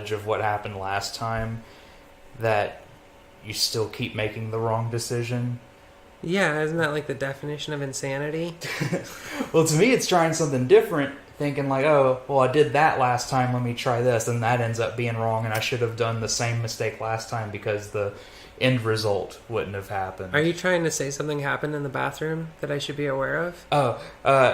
knowledge of what happened last time that you still keep making the wrong decision. Yeah, isn't that like the definition of insanity? Well, to me, it's trying something different, thinking like, oh, well, I did that last time, let me try this, and that ends up being wrong, and I should have done the same mistake last time because the end result wouldn't have happened. Are you trying to say something happened in the bathroom that I should be aware of? Oh,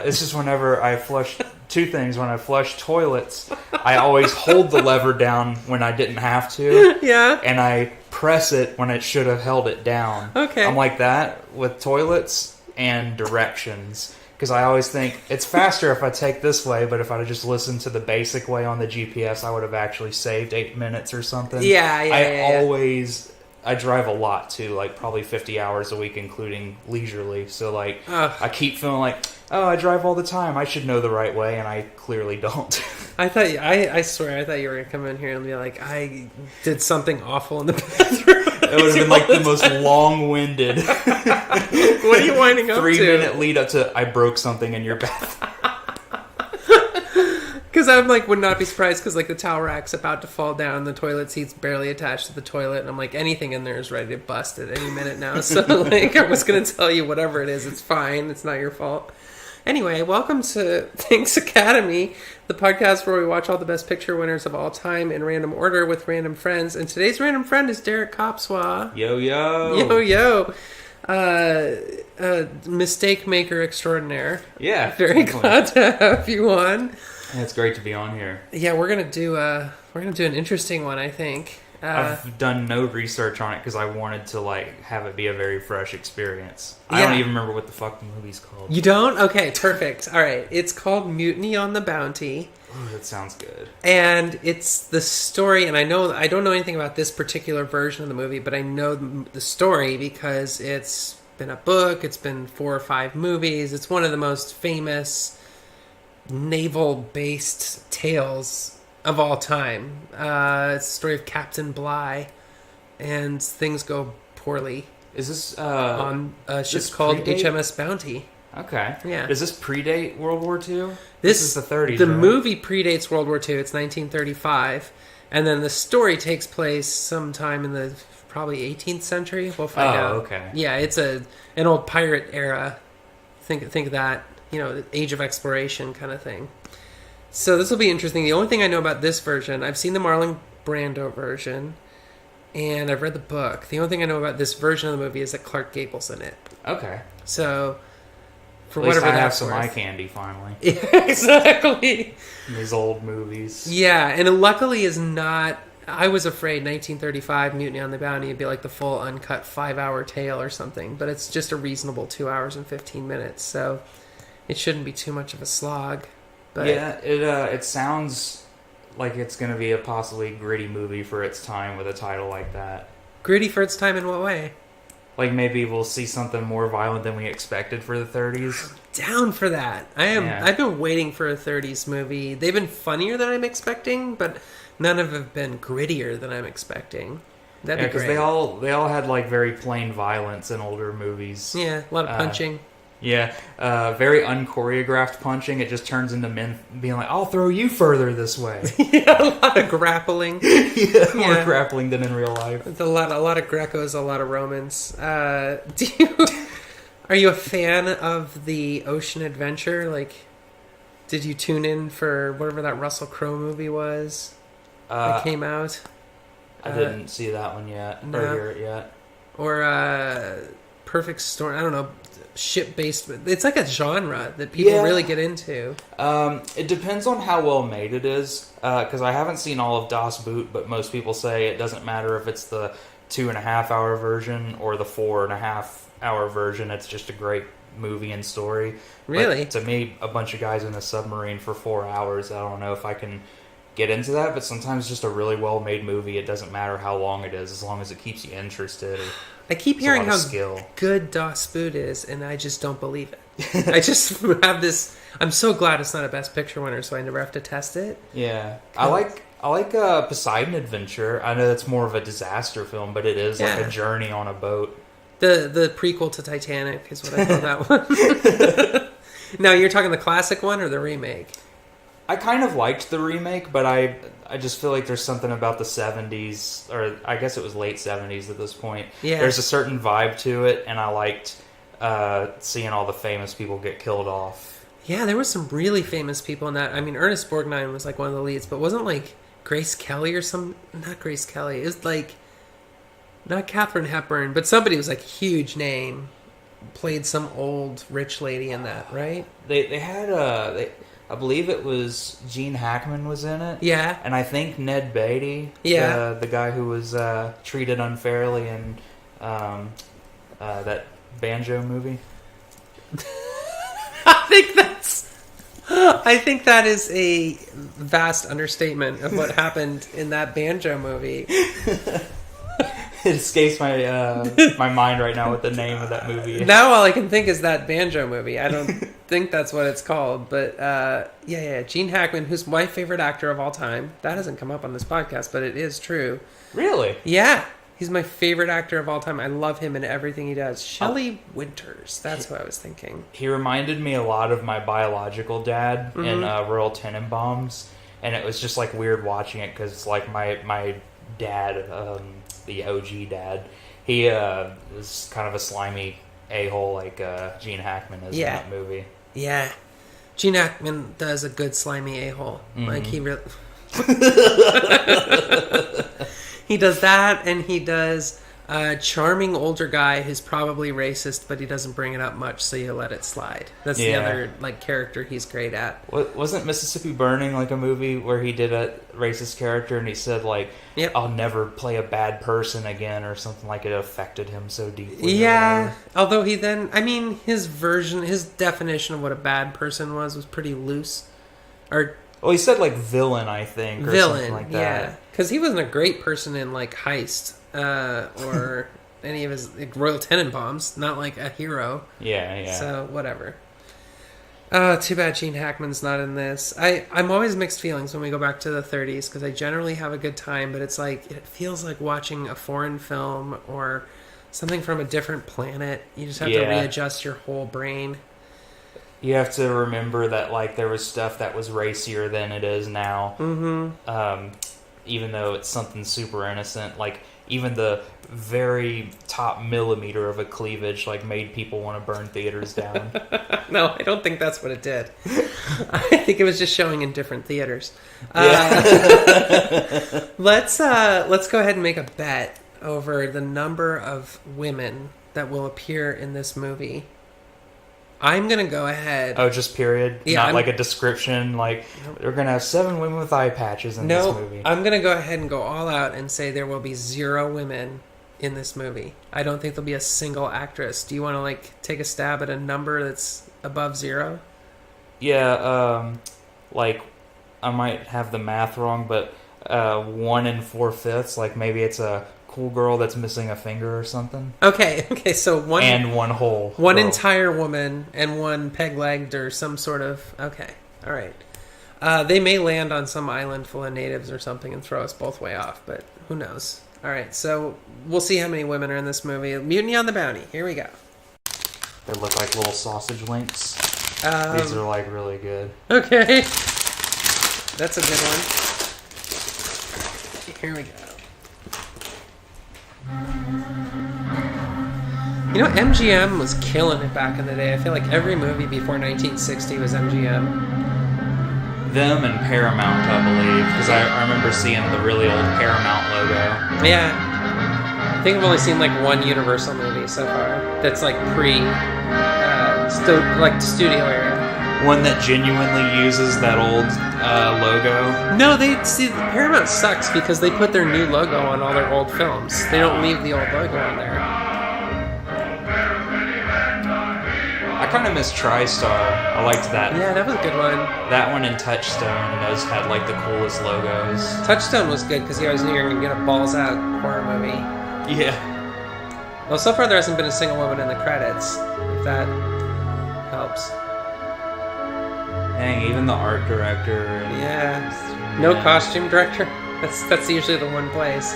it's just whenever I flush... Two things. When I flush toilets, I always hold the lever down when I didn't have to. Yeah. And I press it when it should have held it down. Okay. I'm like that with toilets and directions. Because I always think, it's faster if I take this way, but if I just listened to the basic way on the GPS, I would have actually saved 8 minutes or something. I drive a lot too, like probably 50 hours a week, including leisurely. So like, I keep feeling like, oh, I drive all the time. I should know the right way, and I clearly don't. I swear, I thought you were going to come in here and be like, I did something awful in the bathroom. It would have been like the most long-winded. What are you winding up to? 3-minute lead up to, I broke something in your bathroom. Because I'm like, would not be surprised because like the towel rack's about to fall down, the toilet seat's barely attached to the toilet, and I'm like, anything in there is ready to bust at any minute now. So like, I was going to tell you whatever it is, it's fine, it's not your fault. Anyway, welcome to Thanks Academy, the podcast where we watch all the best picture winners of all time in random order with random friends. And today's random friend is Derek Kopswa. Yo, yo. Yo, yo. Mistake maker extraordinaire. Yeah. Very glad to have you on. It's great to be on here. Yeah, we're gonna do an interesting one, I think. I've done no research on it because I wanted to like have it be a very fresh experience. I don't even remember what the fuck the movie's called. You don't? Okay, perfect. All right, it's called Mutiny on the Bounty. Ooh, that sounds good. And it's the story, and I don't know anything about this particular version of the movie, but I know the story because it's been a book, it's been 4 or 5 movies. It's one of the most famous naval-based tales of all time. It's the story of Captain Bligh, and things go poorly. Is this on a ship called predate? HMS Bounty? Okay. Yeah. Does this predate World War II? This is the 30s. The right? movie predates World War II. It's 1935, and then the story takes place sometime in the probably 18th century. We'll find out. Oh, okay. Yeah, it's an old pirate era. Think of that. The age of exploration kind of thing. So this will be interesting. The only thing I know about this version, I've seen the Marlon Brando version, and I've read the book. The only thing I know about this version of the movie is that Clark Gable's in it. Okay. So, for at least whatever I have that's some worth. eye candy finally. Yeah, exactly. In these old movies. Yeah, and it luckily is not... I was afraid 1935 Mutiny on the Bounty would be like the full uncut 5-hour tale or something, but it's just a reasonable 2 hours and 15 minutes, so it shouldn't be too much of a slog. But yeah, it sounds like it's going to be a possibly gritty movie for its time with a title like that. Gritty for its time in what way? Like maybe we'll see something more violent than we expected for the 30s. Down for that. Yeah. I've been waiting for a 30s movie. They've been funnier than I'm expecting, but none of them have been grittier than I'm expecting. That'd be great. Because they all had like very plain violence in older movies. Yeah, a lot of punching. Yeah, very unchoreographed punching. It just turns into men being like, "I'll throw you further this way." Yeah, a lot of grappling. More grappling than in real life. It's a lot of Grecos, a lot of Romans. Are you a fan of the ocean adventure? Like, did you tune in for whatever that Russell Crowe movie was that came out? I didn't see that one yet, or hear it yet. Or Perfect Storm. I don't know. Ship-based. It's like a genre that people really get into. It depends on how well made it is, because I haven't seen all of Das Boot, but most people say it doesn't matter if it's the 2.5-hour version or the 4.5-hour version. It's just a great movie and story. Really? But to me, a bunch of guys in a submarine for 4 hours, I don't know if I can get into that, but sometimes just a really well-made movie, it doesn't matter how long it is, as long as it keeps you interested. I keep hearing how good Das Boot is, and I just don't believe it. I just have this... I'm so glad it's not a Best Picture winner, so I never have to test it. Yeah. I like Poseidon Adventure. I know that's more of a disaster film, but it is like a journey on a boat. The prequel to Titanic is what I call that one. Now, you're talking the classic one or the remake? I kind of liked the remake, but I I just feel like there's something about the 70s, or I guess it was late 70s at this point. Yeah. There's a certain vibe to it, and I liked seeing all the famous people get killed off. Yeah, there was some really famous people in that. I mean, Ernest Borgnine was like one of the leads, but wasn't like Grace Kelly or some... Not Grace Kelly. It was like... Not Katharine Hepburn, but somebody was like a huge name. Played some old rich lady in that, right? They had I believe it was Gene Hackman was in it. Yeah. And I think Ned Beatty, the guy who was treated unfairly in that Banjo movie. I think that is a vast understatement of what happened in that Banjo movie. It escapes my my mind right now what the name of that movie is. Now all I can think is that Banjo movie. I don't think that's what it's called, but yeah. Gene Hackman, who's my favorite actor of all time. That hasn't come up on this podcast, but it is true. Really? Yeah. He's my favorite actor of all time. I love him in everything he does. Shelley Winters. That's who I was thinking. He reminded me a lot of my biological dad in Royal Tenenbaums, and it was just like weird watching it because like my dad, the OG dad, he is kind of a slimy a-hole like Gene Hackman is in that movie. Yeah. Gene Hackman does a good slimy a-hole. Like he really... He does that, and he does a charming older guy who's probably racist, but he doesn't bring it up much, so you let it slide. That's the other like character he's great at. Wasn't Mississippi Burning like a movie where he did a racist character, and he said like, I'll never play a bad person again, or something like it affected him so deeply. Yeah, although he then, I mean, his definition of what a bad person was pretty loose. Well, he said like villain, I think, or something like that. Yeah. Because he wasn't a great person in, like, Heist, or any of his Royal Tenenbaums. Not, like, a hero. Yeah. So, whatever. Too bad Gene Hackman's not in this. I'm always mixed feelings when we go back to the 30s, because I generally have a good time, but it's like, it feels like watching a foreign film or something from a different planet. You just have to readjust your whole brain. You have to remember that, like, there was stuff that was racier than it is now. Mm-hmm. Even though it's something super innocent, like even the very top millimeter of a cleavage like made people want to burn theaters down. No, I don't think that's what it did. I think it was just showing in different theaters. Let's go ahead and make a bet over the number of women that will appear in this movie. I'm going to go ahead... Oh, just period? Yeah, Not like a description, like, we're going to have 7 women with eye patches in this movie. No, I'm going to go ahead and go all out and say there will be 0 women in this movie. I don't think there'll be a single actress. Do you want to, like, take a stab at a number that's above 0? Yeah, like, I might have the math wrong, but 1 4/5, like, maybe it's a... cool girl that's missing a finger or something. Okay, so one whole one girl. Entire woman and one peg-legged or some sort of... Okay, all right. They may land on some island full of natives or something and throw us both way off, but who knows? All right, so we'll see how many women are in this movie. Mutiny on the Bounty. Here we go. They look like little sausage links. These are like really good. Okay, that's a good one. Here we go. You know, MGM was killing it back in the day. I feel like every movie before 1960 was MGM. Them and Paramount, I believe, because I remember seeing the really old Paramount logo. Yeah. I think I've only seen like one Universal movie so far that's like studio era. One that genuinely uses that old logo. No, Paramount sucks because they put their new logo on all their old films. They don't leave the old logo on there. I kind of miss TriStar. I liked that. Yeah, that was a good one. That one and Touchstone, those had like the coolest logos. Touchstone was good because you always knew you were going to get a balls out horror movie. Yeah. Well, so far there hasn't been a single woman in the credits, if that helps. Dang, even the art director. No costume director. That's usually the one place.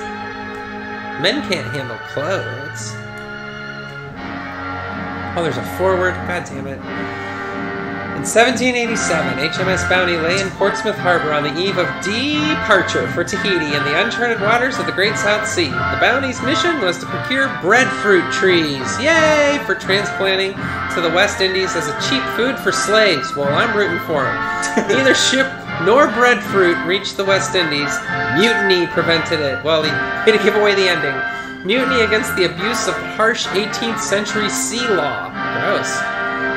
Men can't handle clothes. Oh, there's a forward. God damn it. 1787, HMS Bounty lay in Portsmouth Harbor on the eve of departure for Tahiti in the uncharted waters of the Great South Sea. The Bounty's mission was to procure breadfruit trees, yay, for transplanting to the West Indies as a cheap food for slaves. Well, I'm rooting for them. Neither ship nor breadfruit reached the West Indies. Mutiny prevented it. Well, he had to give away the ending. Mutiny against the abuse of harsh 18th century sea law. Gross.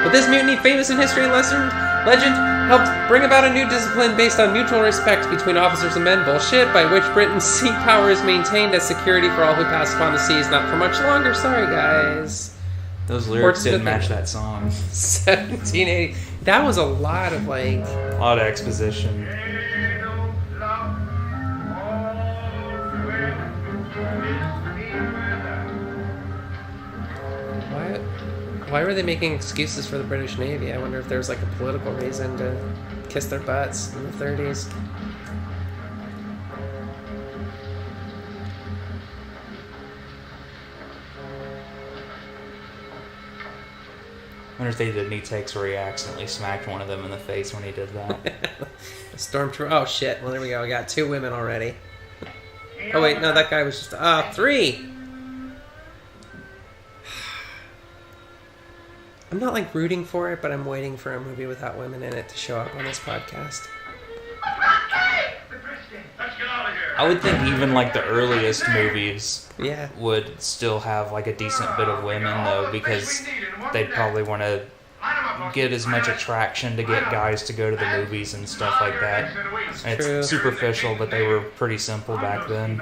But this mutiny, famous in history and legend, helped bring about a new discipline based on mutual respect between officers and men, bullshit, by which Britain's sea power is maintained as security for all who pass upon the seas. Not for much longer, sorry guys. Those lyrics didn't match that song. 1780. That was a lot of like... A lot of exposition. Why were they making excuses for the British Navy? I wonder if there was like a political reason to kiss their butts in the 30s. I wonder if they did any takes where he accidentally smacked one of them in the face when he did that. Stormtrooper. Oh shit. Well, there we go. We got 2 women already. Oh wait, no, that guy was just 3. I'm not like rooting for it, but I'm waiting for a movie without women in it to show up on this podcast. I would think even like the earliest movies Yeah. would still have like a decent bit of women though, because they'd probably want to get as much attraction to get guys to go to the movies and stuff like that. And true. it's superficial, but they were pretty simple back then.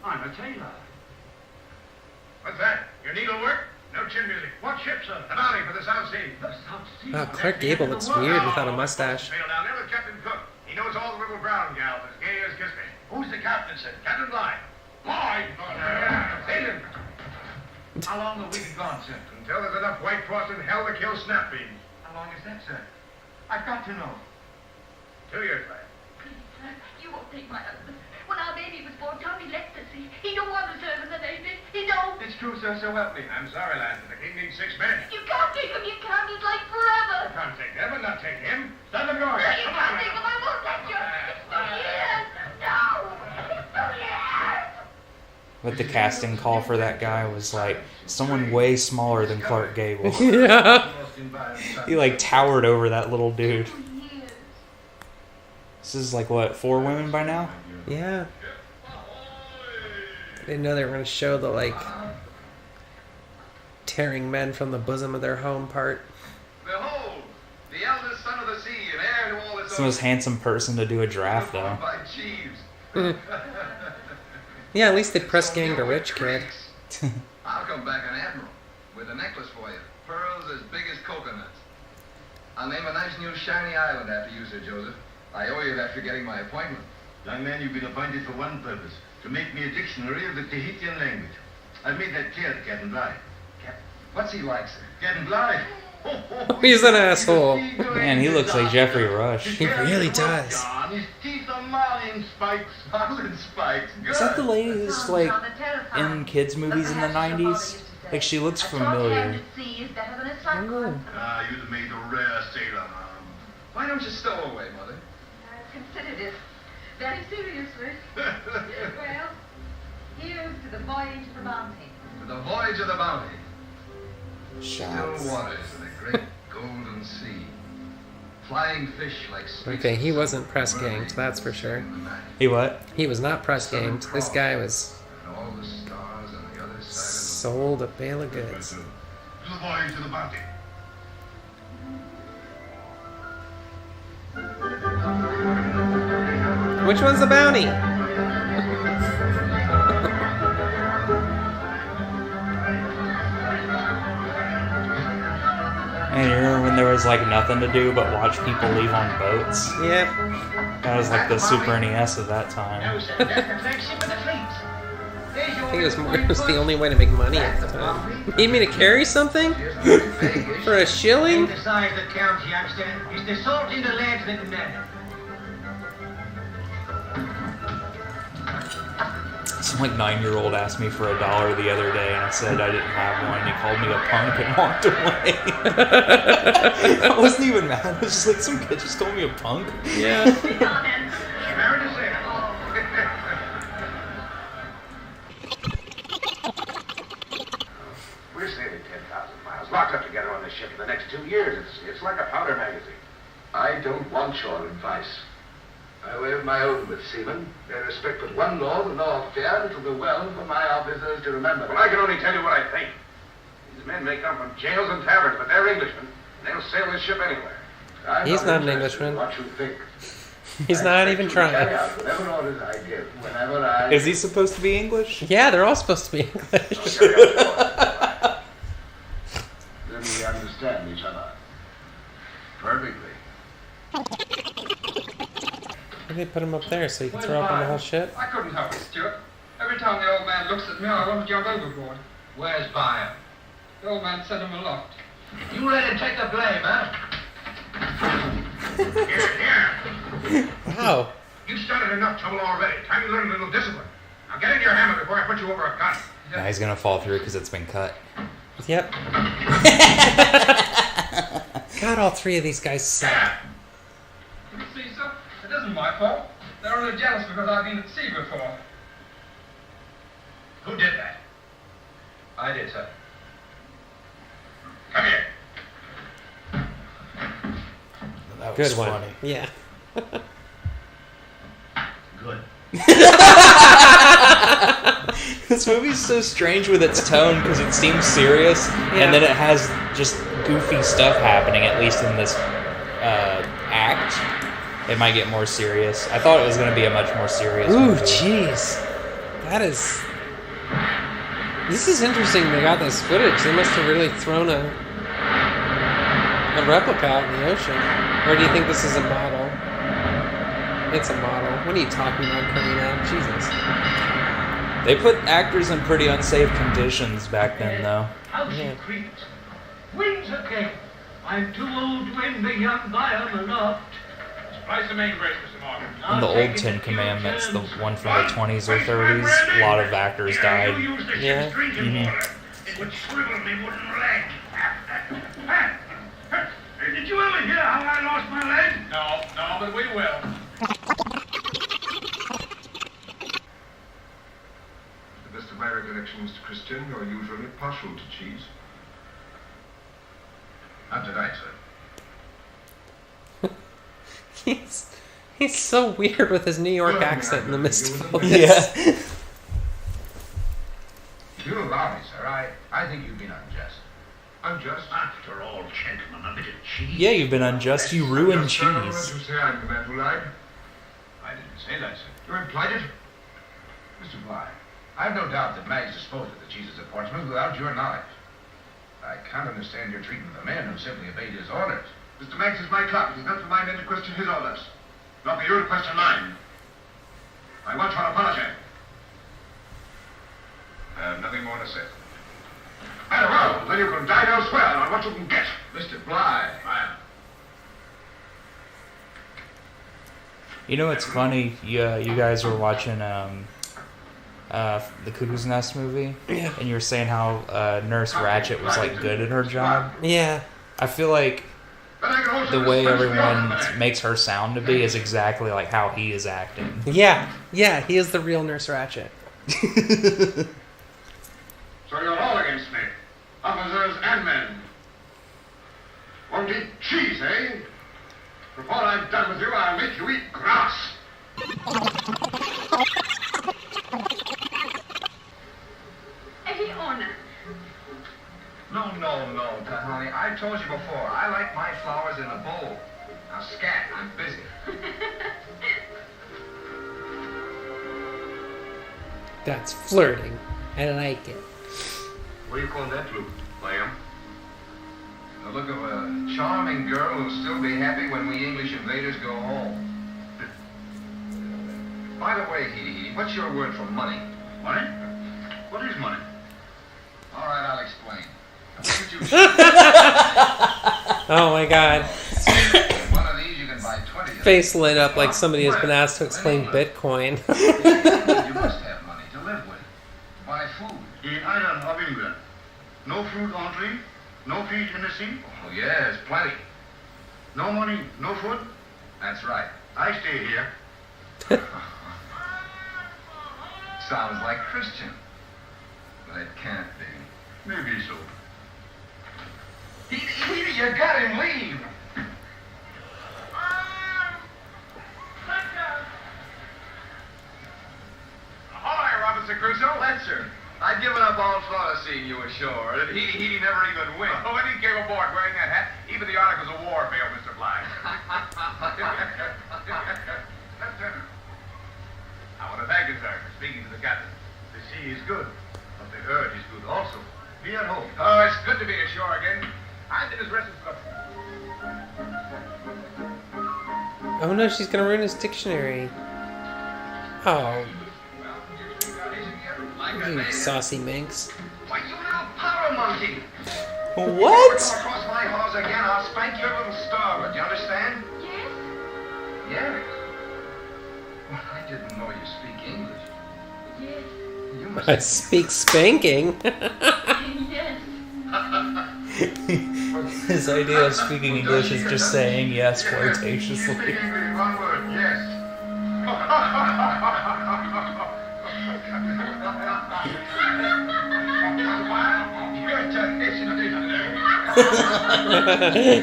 I'm a tailor. What's that? Your needlework? No chin music. What ship, sir? The Bounty for the South Sea. The South Sea? Wow, Clark Gable looks weird without a mustache. Sail down there with Captain Cook. He knows all the little brown gals as gay as kiss me. Who's the captain, sir? Captain Bligh. Bligh? Sail him. How long have we been gone, sir? Until there's enough white frost in hell to kill snap beans. How long is that, sir? I've got to know. 2 years, lad. Please, sir, you won't take my husband. When our baby was born, Tommy left the sea. He don't want to serve in the Navy. He don't. It's true, sir, so help me. I'm sorry, lad, but the king needs 6 men. You can't take him. You can't. It's like forever. I can't take them and not take him. Stand them going. No, you can't take him. I won't let you. It's 2 years. No. It's 2 years. But the casting call for that guy was like someone way smaller than Clark Gable. Yeah. He like towered over that little dude. 2 years. This is like what, 4 women by now? Yeah. I didn't know they were going to show the like tearing men from the bosom of their home part. Behold, the eldest son of the sea and heir to all its It's the most handsome person to do a draft though. by chiefs. Yeah, at least they press ganged a rich kid. I'll come back an admiral with a necklace for you. Pearls as big as coconuts. I'll name a nice new shiny island after you, Sir Joseph. I owe you that for getting my appointment. Young man, you've been appointed for one purpose, to make me a dictionary of the Tahitian language. I've made that clear to Captain Bligh. What's he like, sir? Captain Bligh? He's an asshole. Man, he looks like Jeffrey Rush. He really does. His teeth are marling spikes. Solid spikes. Good. Is that the lady who's like in kids movies in the 90s? Like she looks familiar. Ah, you've made a rare sailor, ma'am. Why don't you stow away, Mother? Considered it very seriously. Well, here's to the voyage of the Bounty. For the voyage of the Bounty. Shots. Still waters of the great golden sea. Flying fish like snakes. Okay, he wasn't press ganged, that's for sure. He what? He was not press ganged. This guy was And all the stars on the other side sold a bale of goods. To the voyage of the Bounty. Which one's the bounty? And you remember when there was like nothing to do but watch people leave on boats? Yep. That was like the Super NES of that time. I think it was the only way to make money at the time. Need me to carry something? For a shilling? The size that counts, youngster. It's the salt in the legs that matter. Some 9-year-old asked me for $1 the other day, and I said I didn't have one. And he called me a punk and walked away. I wasn't even mad. It was just like some kid just called me a punk. Yeah. Bring on then. Married to say We're sailing 10,000 miles, locked up together on this ship for the next 2 years. It's like a powder magazine. I don't want your advice. I waive my oath with seamen. They respect but one law, the law of fair. It will be well for my officers to remember. Well, I can only tell you what I think. These men may come from jails and taverns, but they're Englishmen. They'll sail this ship anywhere. He's not an Englishman. What you think? He's not even trying. Whatever orders I give, whenever I... Is he supposed to be English? Yeah, they're all supposed to be English. Then we understand each other. Perfectly. They put him up there so you can throw up on the whole ship. I couldn't help it, Stuart. Every time the old man looks at me, I want to jump overboard. Where's Byam? The old man sent him aloft. You let him take the blame, huh? Here. Wow. You've started enough trouble already. Time you learn a little discipline. Now get in your hammock before I put you over a gun. Now he's gonna fall through because it's been cut. Yep. God, all three of these guys suck. You see, sir? It isn't my fault. They're only jealous because I've been at sea before. Who did that? I did, sir. Come here. That was Good one. funny. Yeah. Good. This movie's so strange with its tone because it seems serious, and then it has just goofy stuff happening, at least in this act. It might get more serious. I thought it was going to be a much more serious Ooh, movie. jeez. That is... This is interesting they got this footage. They must have really thrown a replica out in the ocean. Or do you think this is a model? It's a model. What are you talking about, Karina? Jesus. They put actors in pretty unsafe conditions back then, though. How she creeps. Wings again. I'm too old to end the young Byam aloft. Splice the mainbrace, Mr. Morgan. In the old Ten Commandments, the one from the 20s or 30s, a lot of actors died. You used the Yeah. ship's drinking water. It would shrivel me wooden leg. Did you ever hear how I lost my leg? No, but we will. To the best of my recollection, Mr. Christian, you're usually partial to cheese. Not tonight, sir. He's so weird with his New York accent in the midst of all this. Yeah. If you'll allow me, sir, I think you've been unjust. Unjust? After all, gentlemen, a bit of cheese. Yeah, you've been unjust. You ruined Sir, I'll let cheese. you say I'm the man who lied. I didn't say that, sir. You implied it? Mr. Bligh, I've no doubt that Maggs disposed of the cheeses at Portsmouth without your knowledge. I can't understand your treatment of the men who simply obeyed his orders. Mr. Maggs is my clerk. It is not for my men to question his orders. Not for you to question mine. I want your apology. I have nothing more to say. Very well, then you can dine elsewhere on what you can get. Mr. Bligh. You know what's funny? You guys were watching the Cuckoo's Nest movie, Yeah. and you were saying how Nurse Ratched was good at her job. Yeah. I feel like the way everyone makes her sound to be is exactly like how he is acting. Yeah. Yeah, he is the real Nurse Ratched. So you're all against me, officers and men. Won't eat cheese, eh? Before I'm done with you, I'll make you eat grass. Hey, honor. No, Tahani. I told you before, I like my flowers in a bowl. Now, scat, I'm busy. That's flirting. I like it. What do you call that look, Liam? The look of a charming girl who'll still be happy when we English invaders go home. By the way, Hee, what's your word for money? Money? What is money? All right, I'll explain. Oh my god. One of these you can buy 20 of. Face lit up like somebody has been asked to explain Bitcoin. You must have money to live No fruit entree? No fish in the sea? Oh, yes, plenty. No money, no food? That's right. I stay here. Sounds like Christian. But it can't be. Maybe so. He, you got him, leave. Ahoy, Robinson Crusoe. Fletcher, I'd given up all thought of seeing you ashore. He never even winked. When he came aboard wearing that hat, even the articles of war failed Mr. Bligh. Lieutenant, I want to thank you, sir, for speaking to the captain. The sea is good, but the earth is good also. Be at home. Oh, it's good to be ashore again. I've been as restless as Oh no, she's gonna ruin his dictionary. Oh, you saucy minx. Why, you little power monkey! What? Come across my hawse again, I'll spank your little starboard. Do you understand? Yes? Yes. Well, I didn't know you speak English. Yes. You must. I speak spanking. Yes. His idea of speaking English is just saying yes You flirtatiously. speak English, one word, yes.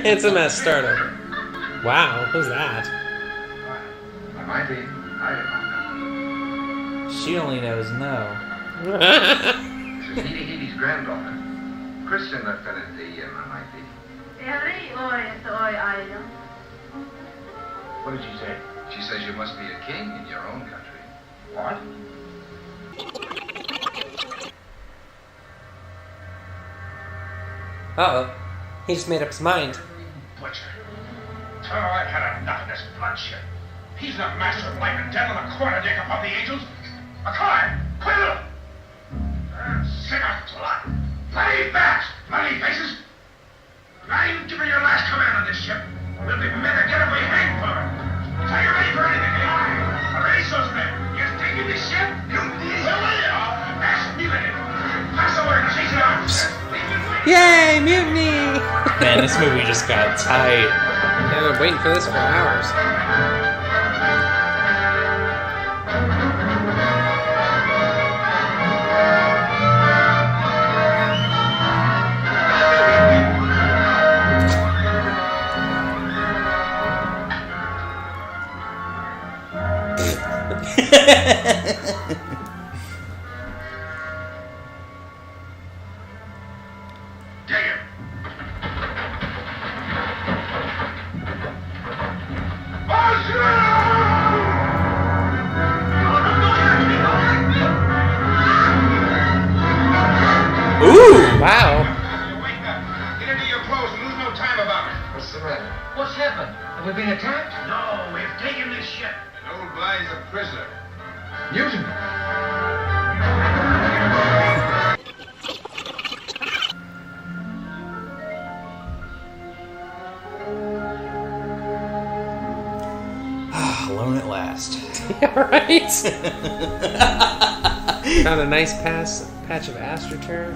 HMS Stardom. Wow, who's that? I might be. She only knows no. This is Tahiti's granddaughter. Christian Lieutenant, I might be. What did she say? She says you must be a king in your own country. What? Uh-oh. He just made up his mind. Butcher. Oh, I've had enough of this bloodshed. He's not master of life and death on a quarter deck above the angels. McCoy, Quill! I'm sick of blood. Bloody bats, bloody faces. I'm giving your last command on this ship. We'll be men again if we hang for it. So you're ready for anything, eh? Raise those men. You're taking this ship? Well, that's mutiny. Pass the word, chase it out. Yay, mutiny! Man, this movie just got tight. Yeah, I've been waiting for this for hours. Dig him. Ooh! Wow. Wake up. Get into your clothes and lose no time about it. What's the matter? What's happened? Have we been attacked? No, we've taken this ship. And old Bligh's a prisoner. Mutiny. Alone at last. Yeah, right? Found a nice patch of astroturf.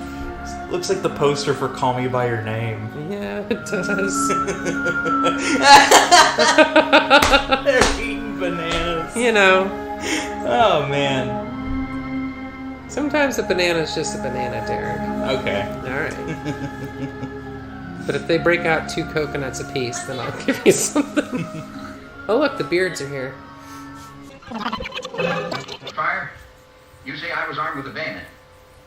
Looks like the poster for Call Me By Your Name. Yeah, it does. They're eating bananas. You know, Oh, man. sometimes a banana's just a banana, Derek. Okay. Alright. But if they break out 2 coconuts apiece, then I'll give you something. Oh look, the beards are here. Fire? You say I was armed with a bayonet.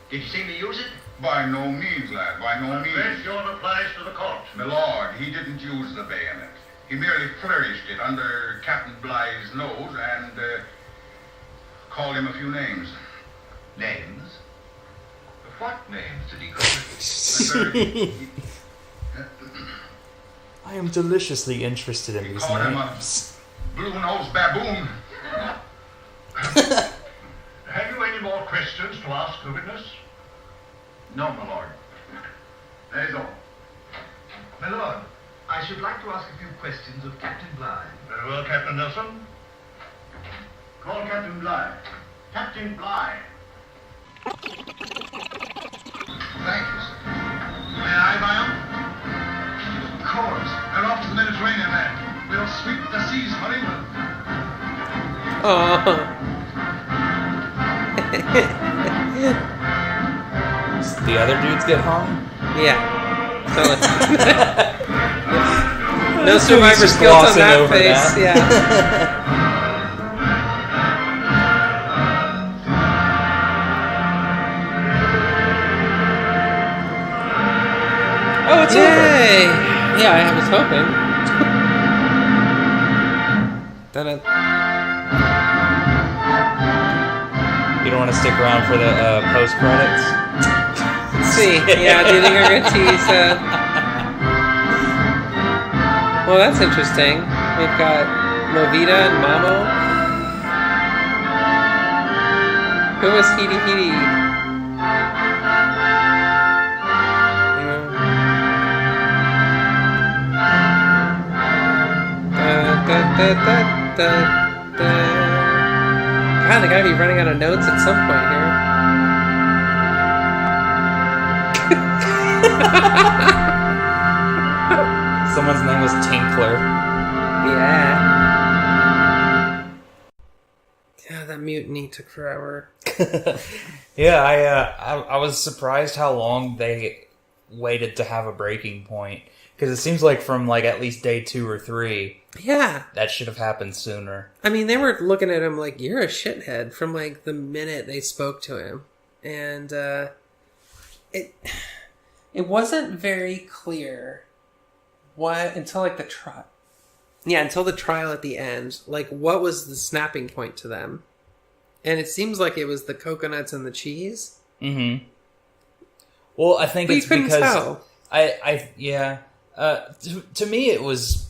Did you see me use it? By no means, lad, by no means. This your replies to the corpse. My lord, he didn't use the bayonet. He merely flourished it under Captain Bligh's nose and called him a few names. Names? What names did he call it? I am deliciously interested in He these called him names. a blue-nosed baboon. Have you any more questions to ask the witness? No, my lord. That is all. My lord, I should like to ask a few questions of Captain Bligh. Very well, Captain Nelson. Call Captain Bligh. Captain Bligh. Thank you, sir. eye by 'em? Of course. They're off to the Mediterranean land. We'll sweep the seas for England. Oh. The other dudes get hung? Yeah. Totally. No He's survivor just skills on glossing that over face. that. Yeah. Oh, it's over. Yay! Yeah, I was hoping. Dun-dun. You don't want to stick around for the post credits? Let's see. Yeah, do you think I'm going to tease? Well, that's interesting. We've got Movida and Mamo. Who was Hidi Hidi? God, they gotta be running out of notes at some point here. Someone's name was Tinkler. Yeah. Yeah, that mutiny took forever. Yeah, I was surprised how long they waited to have a breaking point. Because it seems like from like at least day 2 or 3, Yeah. that should have happened sooner. I mean, they were looking at him like, you're a shithead from like the minute they spoke to him. And it wasn't very clear what until like the trial. Yeah, until the trial at the end. Like, what was the snapping point to them? And it seems like it was the coconuts and the cheese. Mm-hmm. Well, I think But it's you couldn't because tell. To me, it was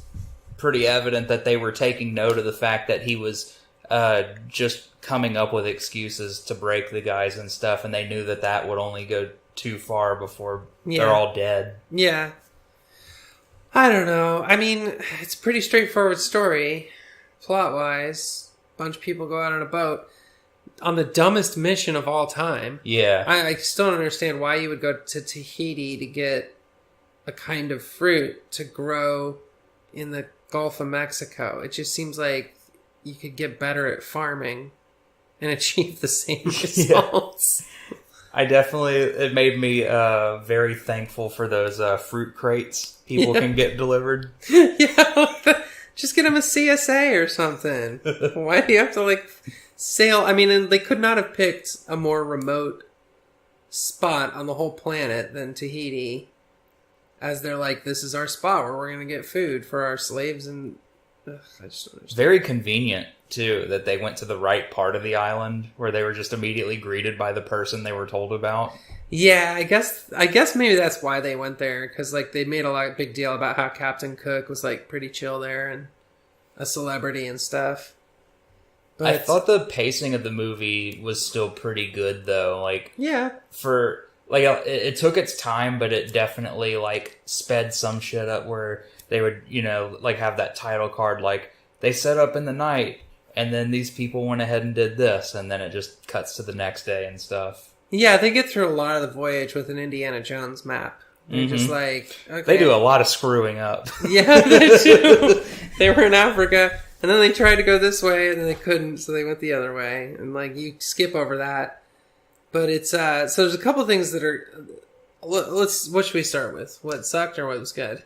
pretty evident that they were taking note of the fact that he was just coming up with excuses to break the guys and stuff, and they knew that that would only go too far before they're all dead. Yeah. I don't know. I mean, it's a pretty straightforward story, plot-wise. A bunch of people go out on a boat on the dumbest mission of all time. Yeah. I still don't understand why you would go to Tahiti to get a kind of fruit to grow in the Gulf of Mexico. It just seems like you could get better at farming and achieve the same results. It made me very thankful for those fruit crates people can get delivered. Yeah, just get them a CSA or something. Why do you have to like sail? I mean, and they could not have picked a more remote spot on the whole planet than Tahiti, as they're like, this is our spot where we're going to get food for our slaves. And I just don't understand. Very convenient too that they went to the right part of the island where they were just immediately greeted by the person they were told about. Yeah, I guess maybe that's why they went there, because like they made a big deal about how Captain Cook was like pretty chill there and a celebrity and stuff. But I thought the pacing of the movie was still pretty good though. Like, yeah, for like it took its time, but it definitely like sped some shit up where they would, like have that title card like they set up in the night and then these people went ahead and did this, and then it just cuts to the next day and stuff. Yeah, they get through a lot of the voyage with an Indiana Jones map. They're just like, okay. They do a lot of screwing up. Yeah, they do. They were in Africa, and then they tried to go this way, and then they couldn't, so they went the other way. And like, you skip over that. But it's so there's a couple things that are. What should we start with? What sucked or what was good?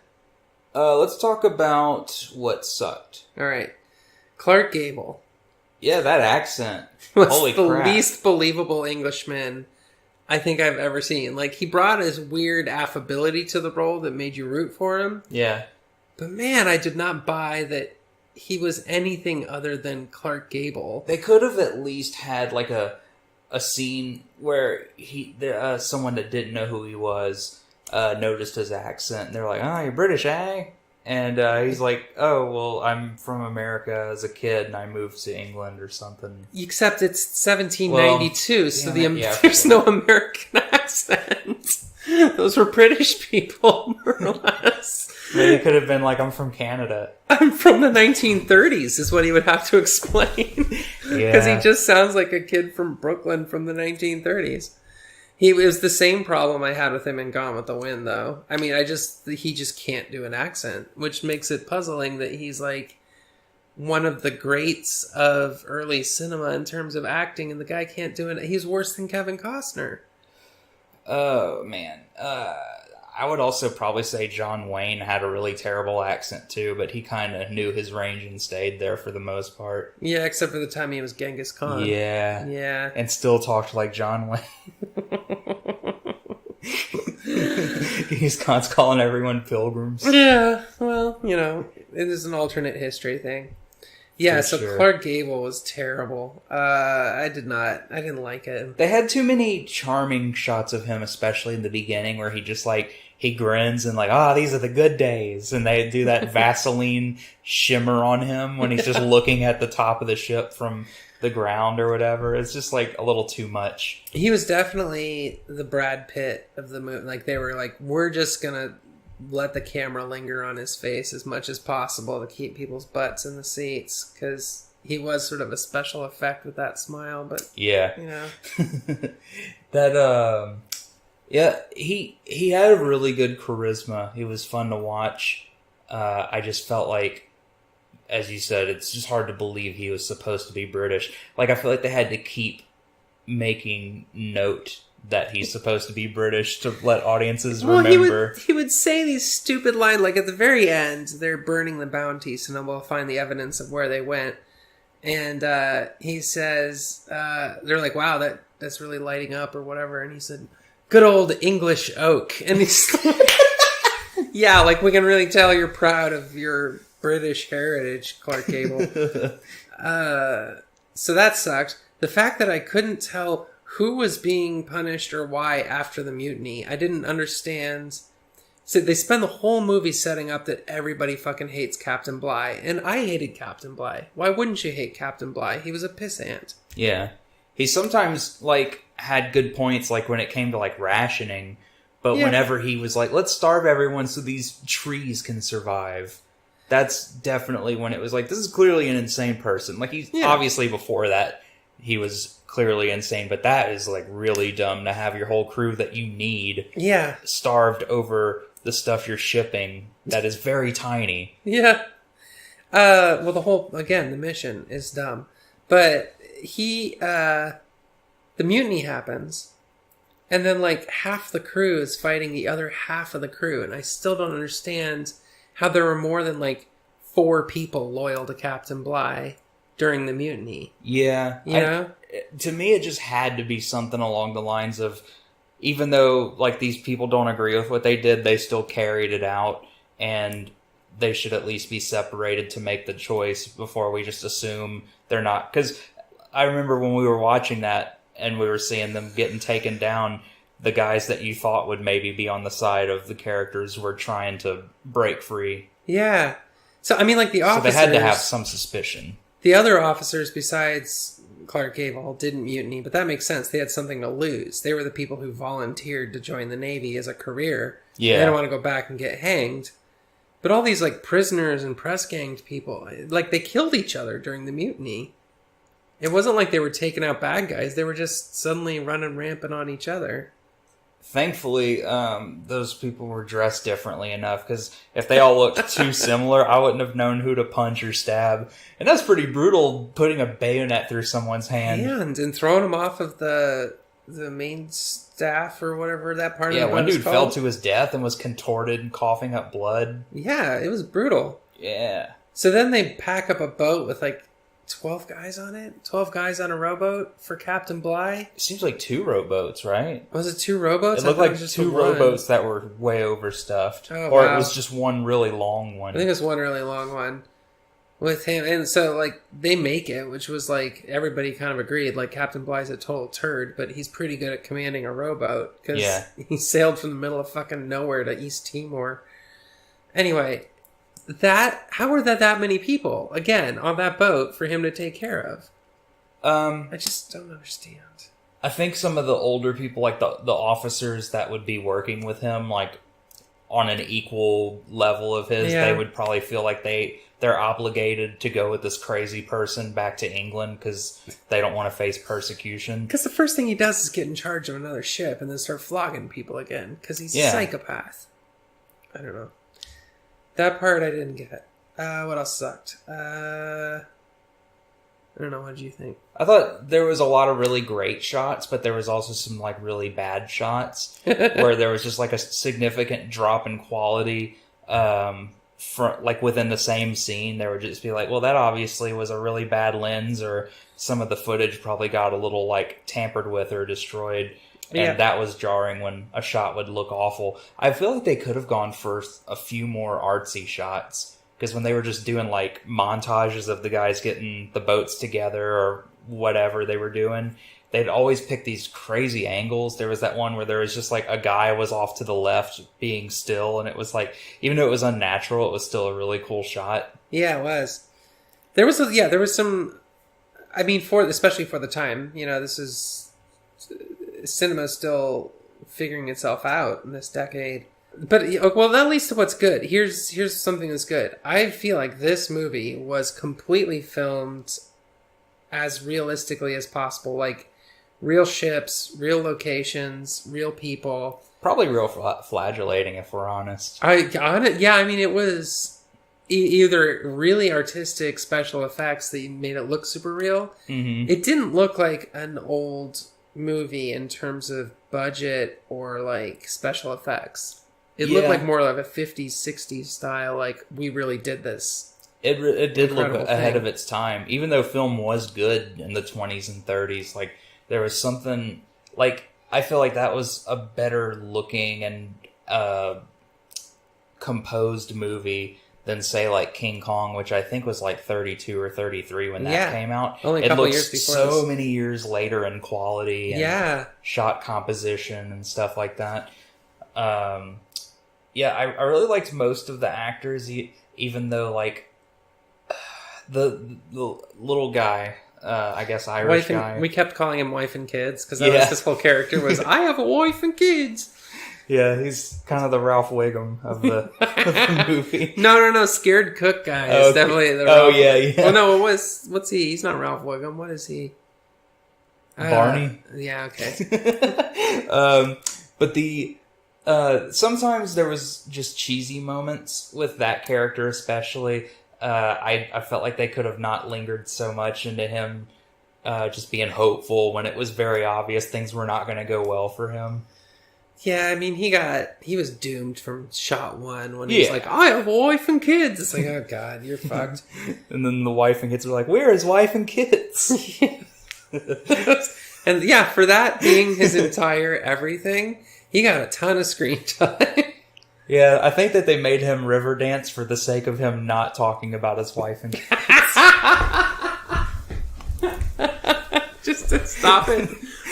Let's talk about what sucked. All right, Clark Gable. Yeah, that accent. Was Holy the crap. least believable Englishman I think I've ever seen. Like, he brought his weird affability to the role that made you root for him. Yeah. But man, I did not buy that he was anything other than Clark Gable. They could have at least had like a scene where someone that didn't know who he was noticed his accent, and they're like, "Oh, you're British, eh?" And he's like, "Oh, well, I'm from America as a kid, and I moved to England or something." Except it's 1792, Well, so there's no American accent. Those were British people, more or less. Maybe it could have been like, "I'm from Canada." I'm from the 1930s, is what he would have to explain. Because he just sounds like a kid from Brooklyn from the 1930s. It was the same problem I had with him in Gone with the Wind, though. I mean, he just can't do an accent, which makes it puzzling that he's like one of the greats of early cinema in terms of acting, and the guy can't do it. He's worse than Kevin Costner. Oh, man. I would also probably say John Wayne had a really terrible accent, too, but he kind of knew his range and stayed there for the most part. Yeah, except for the time he was Genghis Khan. Yeah. Yeah. And still talked like John Wayne. He's constantly calling everyone pilgrims. Yeah, well, it is an alternate history thing. Yeah, so sure. Clark Gable was terrible. I didn't like it. They had too many charming shots of him, especially in the beginning, where he just he grins and these are the good days. And they do that Vaseline shimmer on him when he's just looking at the top of the ship from the ground or whatever. It's just a little too much. He was definitely the Brad Pitt of the movie. They were we're just gonna let the camera linger on his face as much as possible to keep people's butts in the seats, because he was sort of a special effect with that smile. But yeah, that he had a really good charisma. He was fun to watch. I just felt like, as you said, it's just hard to believe he was supposed to be British. I feel like they had to keep making note that he's supposed to be British to let audiences remember. He would say these stupid lines, at the very end, they're burning the bounty, so no one will find the evidence of where they went. And he says, they're like, wow, that's really lighting up or whatever. And he said, good old English oak. And he's yeah, we can really tell you're proud of your British heritage, Clark Gable. So that sucked. The fact that I couldn't tell who was being punished or why after the mutiny, I didn't understand. So they spend the whole movie setting up that everybody fucking hates Captain Bligh. And I hated Captain Bligh. Why wouldn't you hate Captain Bligh? He was a pissant. Yeah. He sometimes, had good points, when it came to, rationing. But whenever he was let's starve everyone so these trees can survive. That's definitely when it was this is clearly an insane person. He's obviously before that, he was clearly insane, but that is really dumb to have your whole crew that you need starved over the stuff you're shipping that is very tiny. Yeah. Well, the mission is dumb. But the mutiny happens, and then half the crew is fighting the other half of the crew, and I still don't understand how there were more than 4 people loyal to Captain Bligh during the mutiny. Yeah. To me, it just had to be something along the lines of, even though these people don't agree with what they did, they still carried it out, and they should at least be separated to make the choice before we just assume they're not. Because I remember when we were watching that and we were seeing them getting taken down, the guys that you thought would maybe be on the side of the characters were trying to break free. Yeah. So, I mean, the officers... So they had to have some suspicion. The other officers besides Clark Gable didn't mutiny, but that makes sense. They had something to lose. They were the people who volunteered to join the Navy as a career. Yeah. They don't want to go back and get hanged. But all these, prisoners and press-ganged people, they killed each other during the mutiny. It wasn't like they were taking out bad guys. They were just suddenly running rampant on each other. Thankfully, those people were dressed differently enough, because if they all looked too similar, I wouldn't have known who to punch or stab. And that's pretty brutal, putting a bayonet through someone's hand. And throwing them off of the main staff or whatever that part of the boat one dude is called. fell to his death and was contorted and coughing up blood. Yeah, it was brutal. Yeah. So then they pack up a boat with 12 guys on it? 12 guys on a rowboat for Captain Bligh? It seems like 2 rowboats, right? Was it 2 rowboats? It looked like 2 rowboats that were way overstuffed. Oh, or wow. it was just one really long one. I think it was one really long one with him. And so, they make it, which was, everybody kind of agreed. Captain Bligh's a total turd, but he's pretty good at commanding a rowboat. Because he sailed from the middle of fucking nowhere to East Timor. Anyway... how were that many people, again, on that boat for him to take care of? I just don't understand. I think some of the older people, the officers that would be working with him, on an equal level of his, they would probably feel like they they're obligated to go with this crazy person back to England because they don't want to face persecution. Because the first thing he does is get in charge of another ship and then start flogging people again because he's a psychopath. I don't know. That part I didn't get. What else sucked? I don't know. What did you think? I thought there was a lot of really great shots, but there was also some like really bad shots where there was just like a significant drop in quality. Like within the same scene, there would just be like, well, that obviously was a really bad lens, or some of the footage probably got a little like tampered with or destroyed. And that was jarring when a shot would look awful. I feel like they could have gone for a few more artsy shots. Because when they were just doing, like, montages of the guys getting the boats together or whatever they were doing, they'd always pick these crazy angles. There was that one where there was just, like, a guy was off to the left being still, and it was, like, even though it was unnatural, it was still a really cool shot. Yeah, it was. There was some... I mean, especially for the time, this is... Cinema's still figuring itself out in this decade. But, well, that leads to what's good. Here's something that's good. I feel like this movie was completely filmed as realistically as possible. Like, real ships, real locations, real people. Probably real flagellating, if we're honest. I mean, it was either really artistic special effects that made it look super real. Mm-hmm. It didn't look like an old movie in terms of budget or, like, special effects. It looked like more of a 50s, 60s style, like, we really did this. It did look ahead of its time. Even though film was good in the 20s and 30s, like, there was something, like, I feel like that was a better looking and composed movie than, say, like, King Kong, which I think was, like, 32 or 33 when that came out. Only a couple years before so many years later in quality and shot composition and stuff like that. I really liked most of the actors, even though, like, the little guy, I guess Irish guy. We kept calling him Wife and Kids, because that was his whole character was, I have a wife and kids. Yeah, he's kind of the Ralph Wiggum of the movie. No, Scared Cook guy is definitely the Ralph. Oh, no, what's he? He's not Ralph Wiggum. What is he? Barney? Yeah, okay. But sometimes there was just cheesy moments with that character, especially. I felt like they could have not lingered so much into him just being hopeful when it was very obvious things were not going to go well for him. Yeah, I mean, he was doomed from shot one when he was like, I have a wife and kids. It's like, oh God, you're fucked. And then the wife and kids were like, where is wife and kids? And yeah, for that being his entire everything, he got a ton of screen time. Yeah, I think that they made him river dance for the sake of him not talking about his wife and kids. Just to stop it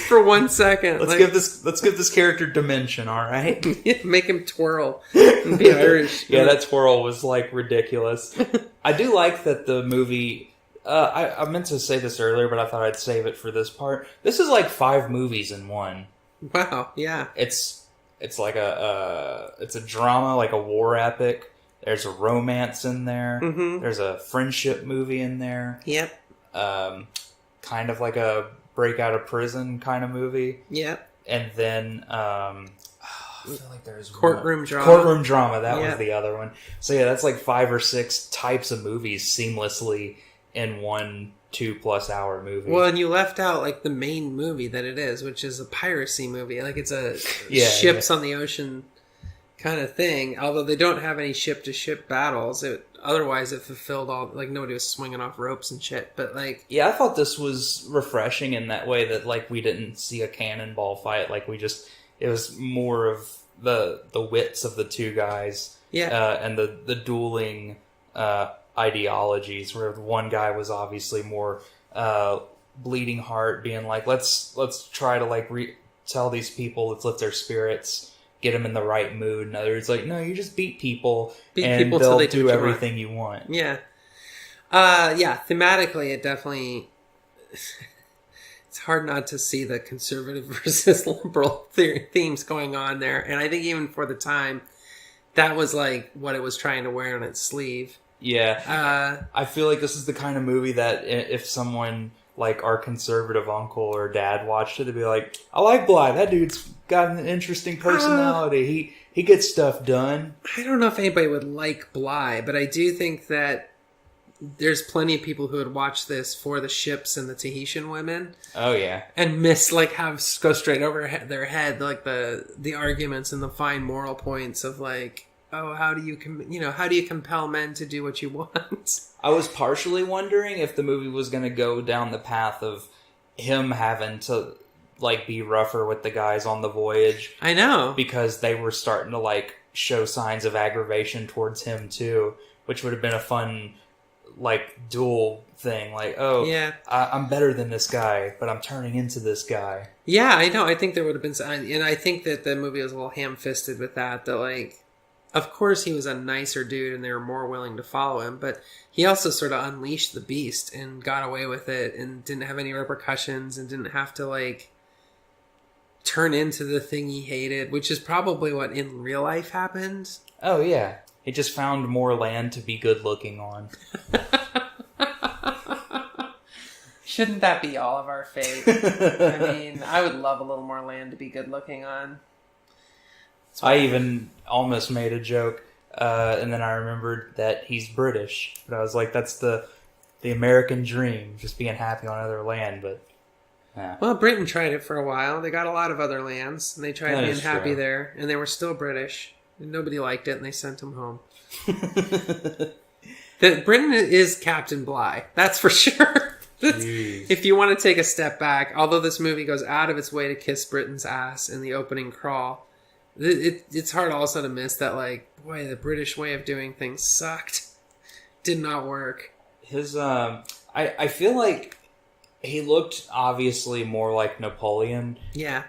for 1 second. Let's give this character dimension, all right? Make him twirl and be Irish. Yeah, that twirl was like ridiculous. I do like that the movie. I meant to say this earlier, but I thought I'd save it for this part. This is like 5 movies in one. Wow, yeah. It's like it's a drama, like a war epic. There's a romance in there. Mm-hmm. There's a friendship movie in there. Yep. Kind of like a break out of prison kind of movie. Yep. And then I feel like there's courtroom drama. Courtroom drama, that was the other one. So yeah, that's like 5 or 6 types of movies seamlessly in one 2+ hour movie. Well, and you left out like the main movie that it is, which is a piracy movie. Like it's a ships on the ocean kind of thing. Although they don't have any ship to ship battles. Otherwise it fulfilled all, like nobody was swinging off ropes and shit. But like, yeah, I thought this was refreshing in that way that like we didn't see a cannonball fight. Like it was more of the wits of the two guys. Yeah. And the dueling ideologies, where one guy was obviously more bleeding heart, being like, let's try to like tell these people, let's lift their spirits, get them in the right mood. And others like, no, you just beat people and they'll do everything you want. Yeah. Thematically it definitely it's hard not to see the conservative versus liberal themes going on there. And I think even for the time, that was like what it was trying to wear on its sleeve. Yeah. I feel like this is the kind of movie that if someone like our conservative uncle or dad watched it, they'd be like, I like Bligh. That dude's got an interesting personality. He gets stuff done. I don't know if anybody would like Bligh, but I do think that there's plenty of people who would watch this for the ships and the Tahitian women. Oh, yeah. And miss, go straight over their head, like the arguments and the fine moral points of like, oh, how do you compel men to do what you want? I was partially wondering if the movie was going to go down the path of him having to like be rougher with the guys on the voyage. I know. Because they were starting to like show signs of aggravation towards him too, which would have been a fun like dual thing. Like, oh, yeah, I'm better than this guy, but I'm turning into this guy. Yeah, I know. I think there would have been, and I think that the movie was a little ham-fisted with that. That like, of course, he was a nicer dude, and they were more willing to follow him. But he also sort of unleashed the beast and got away with it, and didn't have any repercussions, and didn't have to like turn into the thing he hated, which is probably what in real life happened. Oh yeah, he just found more land to be good looking on. Shouldn't that be all of our fate? I mean, I would love a little more land to be good looking on. I even almost made a joke, and then I remembered that he's British. But I was like, that's the American dream, just being happy on other land. But well, Britain tried it for a while. They got a lot of other lands, and they tried being happy there, and they were still British. And nobody liked it, and they sent him home. Britain is Captain Bligh, that's for sure. If you want to take a step back, although this movie goes out of its way to kiss Britain's ass in the opening crawl, it's hard also to miss that, like, boy, the British way of doing things sucked. Did not work. His, I feel like he looked obviously more like Napoleon. Yeah.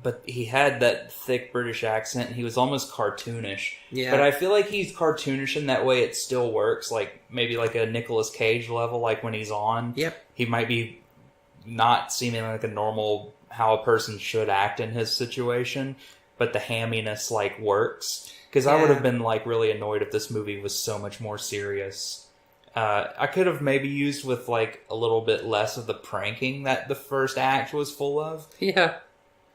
But he had that thick British accent. He was almost cartoonish. Yeah. But I feel like he's cartoonish in that way it still works. Like, maybe like a Nicolas Cage level, like when he's on. Yep. He might be not seeming like a normal, how a person should act in his situation. But the hamminess, like, works. Because I would have been, like, really annoyed if this movie was so much more serious. I could have maybe used with, like, a little bit less of the pranking that the first act was full of. Yeah.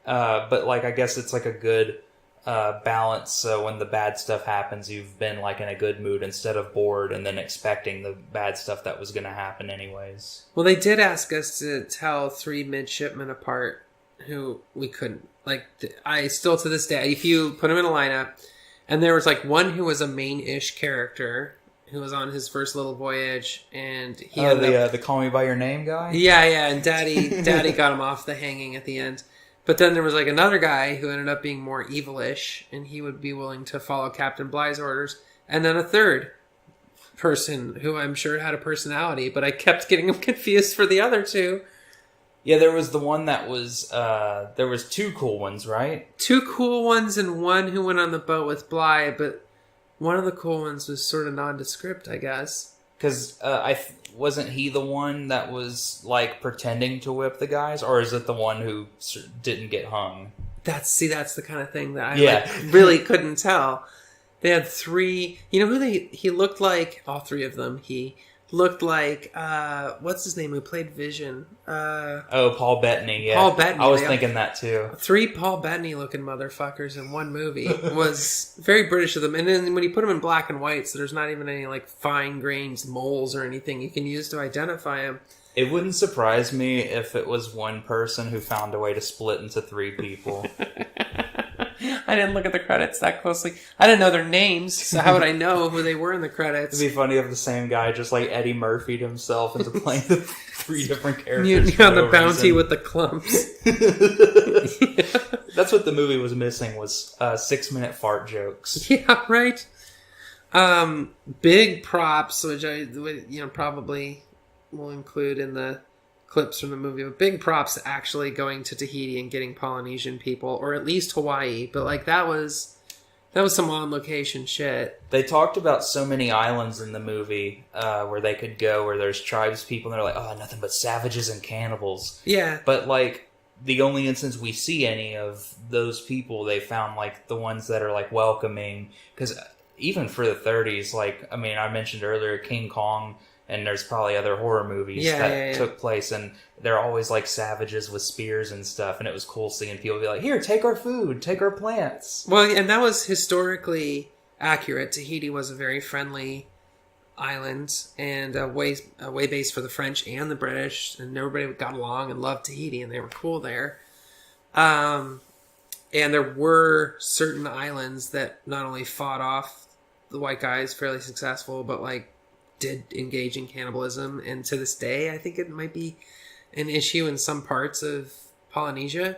But, like, I guess it's, like, a good balance. So when the bad stuff happens, you've been, like, in a good mood instead of bored and then expecting the bad stuff that was going to happen anyways. Well, they did ask us to tell 3 midshipmen apart who we couldn't. Like, I still to this day, if you put them in a lineup, and there was, like, one who was a main-ish character who was on his first little voyage, and he the Call Me By Your Name guy? Yeah, and Daddy got him off the hanging at the end. But then there was like another guy who ended up being more evilish, and he would be willing to follow Captain Bligh's orders. And then a third person who I'm sure had a personality, but I kept getting him confused for the other two. Yeah, there was the one that was, there was 2 cool ones, right? 2 cool ones and one who went on the boat with Bligh, but one of the cool ones was sort of nondescript, I guess. Because wasn't he the one that was, like, pretending to whip the guys? Or is it the one who didn't get hung? That's the kind of thing that I really couldn't tell. They had 3... You know who he looked like? All 3 of them. He looked like... what's his name? Who played Vision? Paul Bettany, yeah. Paul Bettany. I was thinking that, too. 3 Paul Bettany-looking motherfuckers in one movie was very British of them. And then when you put them in black and white, so there's not even any, like, fine-grained moles or anything you can use to identify them. It wouldn't surprise me if it was one person who found a way to split into 3 people. I didn't look at the credits that closely. I didn't know their names, so how would I know who they were in the credits? It'd be funny if the same guy just, like, Eddie Murphy'd himself into playing the 3 different characters. You on the bounty with the clumps. That's what the movie was missing, was 6-minute fart jokes. Yeah, right. Big props, which I probably will include in the clips from the movie, but big props to actually going to Tahiti and getting Polynesian people, or at least Hawaii. But like that was some on location shit. They talked about so many islands in the movie where they could go, where there's tribes people, and they're like, oh, nothing but savages and cannibals. Yeah, but like the only instance we see any of those people, they found like the ones that are like welcoming, because even for the 30s, like, I mean, I mentioned earlier King Kong, and there's probably other horror movies that took place, and they're always like savages with spears and stuff, and it was cool seeing people be like, here, take our food, take our plants. Well, and that was historically accurate. Tahiti was a very friendly island, and a way base for the French and the British, and everybody got along and loved Tahiti, and they were cool there. And there were certain islands that not only fought off the white guys fairly successful, but like did engage in cannibalism. And to this day, I think it might be an issue in some parts of Polynesia.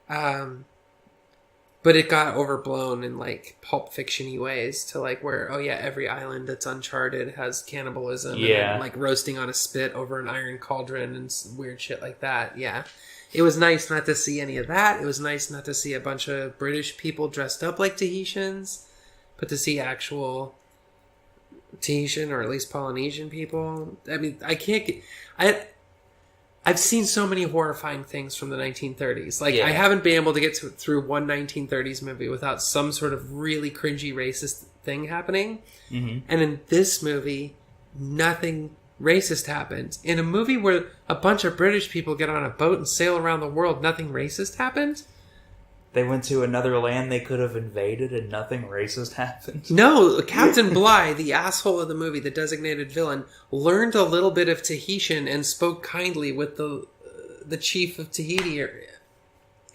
But it got overblown in like Pulp Fiction-y ways to like where, oh yeah, every island that's uncharted has cannibalism. Yeah. And like roasting on a spit over an iron cauldron and weird shit like that. Yeah. It was nice not to see any of that. It was nice not to see a bunch of British people dressed up like Tahitians, but to see actual Tahitian or at least Polynesian people. I mean, I've seen so many horrifying things from the 1930s. Like, I haven't been able to get through one 1930s movie without some sort of really cringy racist thing happening. Mm-hmm. And in this movie, nothing racist happened. In a movie where a bunch of British people get on a boat and sail around the world, nothing racist happened? They went to another land they could have invaded and nothing racist happened? No, Captain Bligh, the asshole of the movie, the designated villain, learned a little bit of Tahitian and spoke kindly with the chief of Tahiti.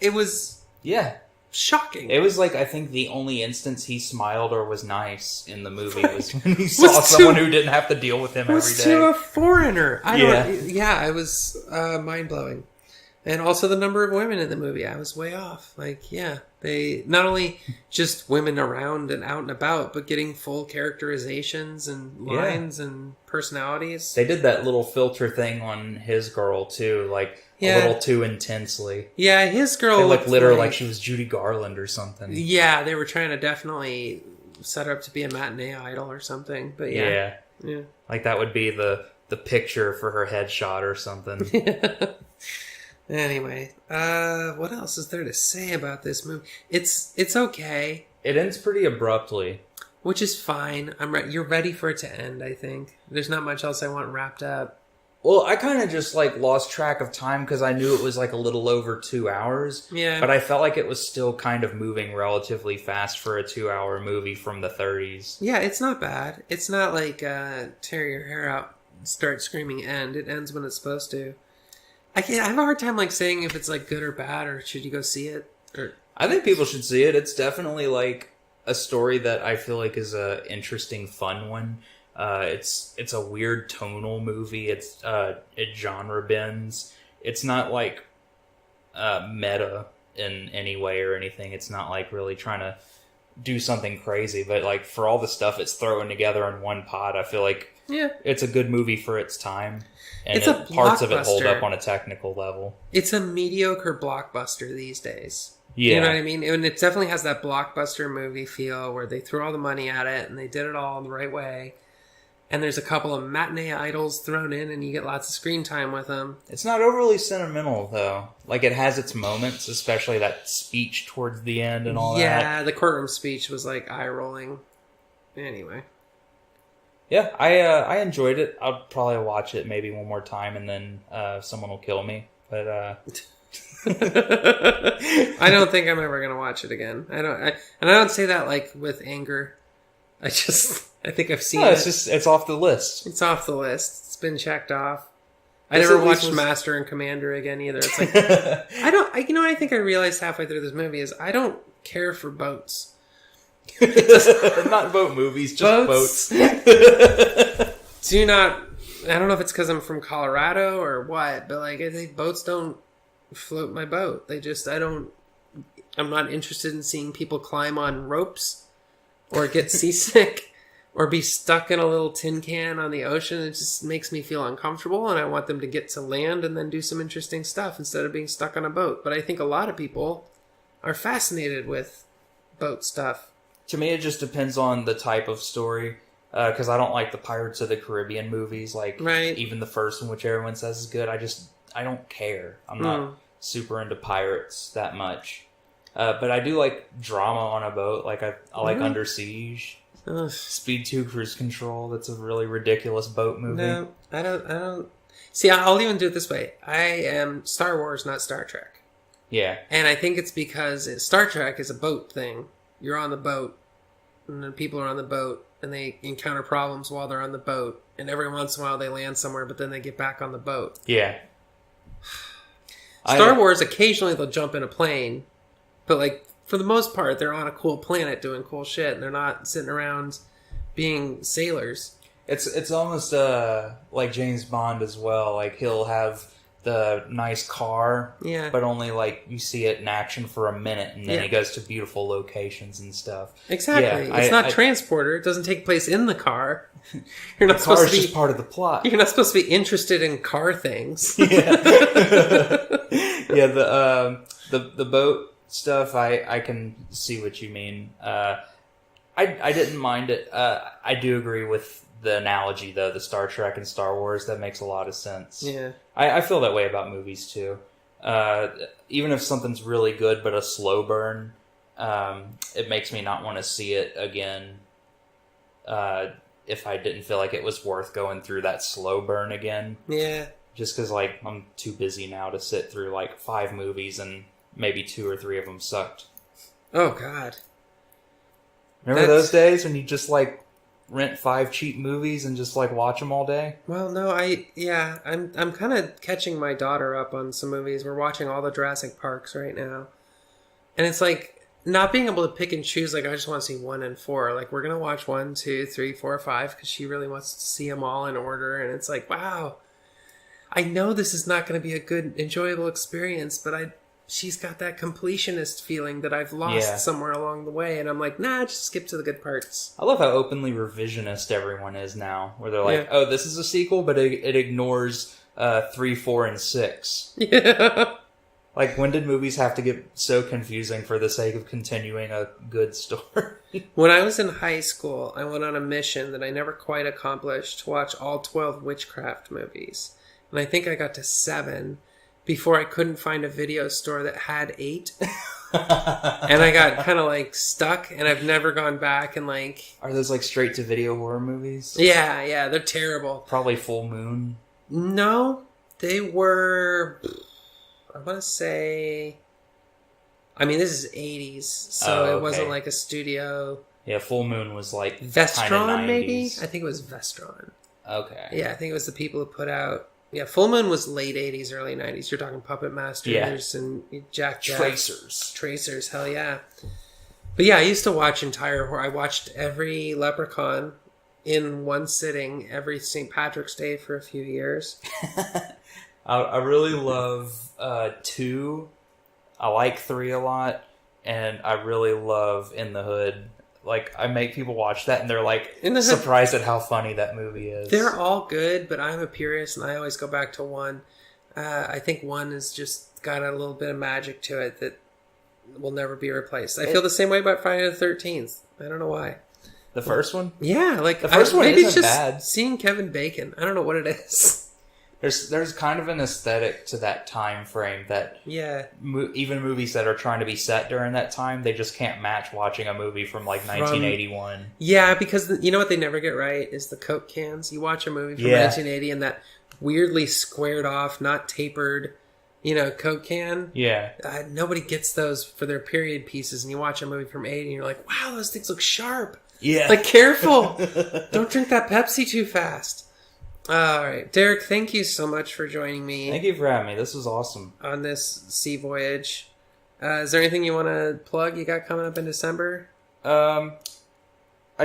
It was shocking. It was like, I think the only instance he smiled or was nice in the movie was when he saw someone who didn't have to deal with him every day. To a foreigner. It was mind-blowing. And also the number of women in the movie, I was way off. Like, yeah, they not only just women around and out and about, but getting full characterizations and lines and personalities. They did that little filter thing on his girl too, like a little too intensely. Yeah, his girl looked literally like she was Judy Garland or something. Yeah, they were trying to definitely set her up to be a matinee idol or something. But yeah. Like that would be the picture for her headshot or something. Anyway, what else is there to say about this movie? It's okay. It ends pretty abruptly, which is fine. You're ready for it to end, I think. There's not much else I want wrapped up. Well, I kind of just like lost track of time because I knew it was like a little over 2 hours. Yeah. But I felt like it was still kind of moving relatively fast for a 2-hour movie from the 30s. Yeah, it's not bad. It's not like tear your hair out, start screaming end. It ends when it's supposed to. I have a hard time like saying if it's like good or bad, or should you go see it? Or I think people should see it. It's definitely like a story that I feel like is a interesting, fun one. It's a weird tonal movie. It genre bends. It's not like meta in any way or anything. It's not like really trying to do something crazy. But like for all the stuff it's throwing together in one pot, I feel like it's a good movie for its time. And parts of it hold up on a technical level. It's a mediocre blockbuster these days. Yeah. You know what I mean? And it definitely has that blockbuster movie feel where they threw all the money at it and they did it all the right way. And there's a couple of matinee idols thrown in and you get lots of screen time with them. It's not overly sentimental, though. Like, it has its moments, especially that speech towards the end and all that. Yeah, the courtroom speech was, like, eye-rolling. Anyway. Yeah, I enjoyed it. I'll probably watch it maybe one more time and then someone will kill me. But I don't think I'm ever gonna watch it again. And I don't say that like with anger. I think I've seen it. It's off the list. It's off the list. It's been checked off. I never watched Master and Commander again either. It's like I think I realized halfway through this movie is I don't care for boats. Not boat movies, just boats. Do not. I don't know if it's because I'm from Colorado or what, but like I think boats don't float my boat. I'm not interested in seeing people climb on ropes or get seasick or be stuck in a little tin can on the ocean. It just makes me feel uncomfortable, and I want them to get to land and then do some interesting stuff instead of being stuck on a boat. But I think a lot of people are fascinated with boat stuff. To me, it just depends on the type of story. Because I don't like the Pirates of the Caribbean movies. Like, even the first one, which everyone says is good. I don't care. I'm not super into pirates that much. But I do like drama on a boat. Like, I like Under Siege. Ugh. Speed 2 Cruise Control. That's a really ridiculous boat movie. No, I don't. See, I'll even do it this way. I am Star Wars, not Star Trek. Yeah. And I think it's because Star Trek is a boat thing. You're on the boat, and then people are on the boat, and they encounter problems while they're on the boat. And every once in a while they land somewhere, but then they get back on the boat. Yeah. Star Wars, occasionally they'll jump in a plane, but like for the most part, they're on a cool planet doing cool shit, and they're not sitting around being sailors. It's almost like James Bond as well. Like he'll have the nice car, Yeah. but only like you see it in action for a minute, and then Yeah. he goes to beautiful locations and stuff. Exactly. Yeah, It's not transporter. It doesn't take place in the car. You're not The car supposed is to be. just part of the plot. You're not supposed to be interested in car things. Yeah, yeah. The boat stuff, I can see what you mean. I didn't mind it. I do agree with the analogy though. The Star Trek and Star Wars, that makes a lot of sense. Yeah. I feel that way about movies too. Even if something's really good but a slow burn, it makes me not want to see it again. If I didn't feel like it was worth going through that slow burn again. Yeah. Just because, like, I'm too busy now to sit through, like, 5 movies and maybe 2 or 3 of them sucked. Oh, God. Remember those days when you just, like, rent 5 cheap movies and just, like, watch them all day? Well, no, I'm kind of catching my daughter up on some movies. We're watching all the Jurassic Parks right now. And it's like, not being able to pick and choose, like, I just want to see 1 and 4. Like, we're going to watch 1, 2, 3, 4, 5, because she really wants to see them all in order. And it's like, wow, I know this is not going to be a good, enjoyable experience, but she's got that completionist feeling that I've lost somewhere along the way. And I'm like, nah, just skip to the good parts. I love how openly revisionist everyone is now, where they're like, oh, this is a sequel, but it ignores 3, 4, and 6. Yeah. Like, when did movies have to get so confusing for the sake of continuing a good story? When I was in high school, I went on a mission that I never quite accomplished to watch all 12 witchcraft movies. And I think I got to 7 before I couldn't find a video store that had 8. And I got kind of like stuck, and I've never gone back and like... Are those like straight to video horror movies? Yeah, they're terrible. Probably Full Moon. No, they were... I want to say... I mean, this is 80s, so it wasn't like a studio... Yeah, Full Moon was like Vestron, maybe? I think it was Vestron. Okay. Yeah, I think it was the people who put out... Yeah, Full Moon was late 80s, early 90s. You're talking Puppet Masters and Jack Tracers, hell yeah. But yeah, I used to watch entire horror. I watched every Leprechaun in one sitting every St. Patrick's Day for a few years. I really love 2. I like 3 a lot, and I really love In the Hood. Like, I make people watch that, and they're like surprised at how funny that movie is. They're all good, but I'm a purist, and I always go back to 1. I think 1 has just got a little bit of magic to it that will never be replaced. I feel the same way about Friday the 13th. I don't know why. The first one? Yeah, like the first one maybe isn't it's just bad. Seeing Kevin Bacon. I don't know what it is. There's kind of an aesthetic to that time frame that even movies that are trying to be set during that time, they just can't match watching a movie from like 1981. Yeah, because you know what they never get right is the Coke cans. You watch a movie from 1980 and that weirdly squared off, not tapered, Coke can. Yeah. Nobody gets those for their period pieces, and you watch a movie from 80 and you're like, wow, those things look sharp. Yeah. Like, careful. Don't drink that Pepsi too fast. All right. Derek, thank you so much for joining me. Thank you for having me. This was awesome. On this sea voyage. Is there anything you want to plug you got coming up in December? I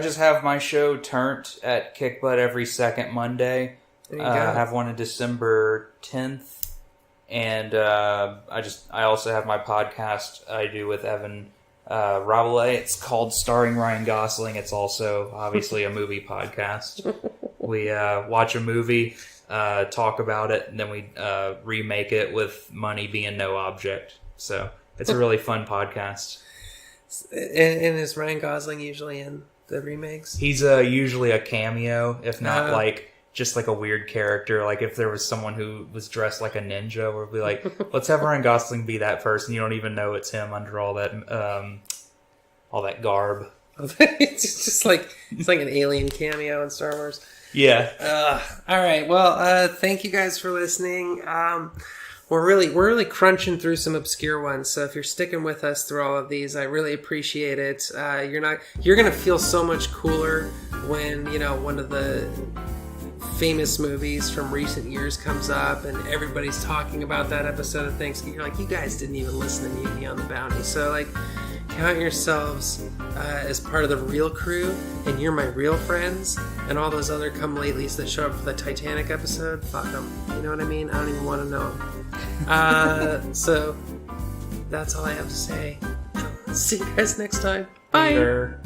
just have my show Turnt at Kick Butt every second Monday. There you go. I have one on December 10th. And I also have my podcast I do with Evan Rabelais. It's called Starring Ryan Gosling. It's also obviously a movie podcast. We watch a movie, talk about it, and then we remake it with money being no object. So it's a really fun podcast. And is Ryan Gosling usually in the remakes? He's usually a cameo, if not like just like a weird character. Like if there was someone who was dressed like a ninja, we'd be like, let's have Ryan Gosling be that person. You don't even know it's him under all that garb. It's just like it's like an alien cameo in Star Wars. Yeah. All right. Well, thank you guys for listening. We're really crunching through some obscure ones. So if you're sticking with us through all of these, I really appreciate it. You're gonna feel so much cooler when one of the famous movies from recent years comes up and everybody's talking about that episode of things. You're like, you guys didn't even listen to Mutiny on the Bounty. So like, count yourselves as part of the real crew, and you're my real friends. And all those other come-latelys that show up for the Titanic episode, fuck them. You know what I mean? I don't even want to know them. So that's all I have to say. See you guys next time. Bye. Later.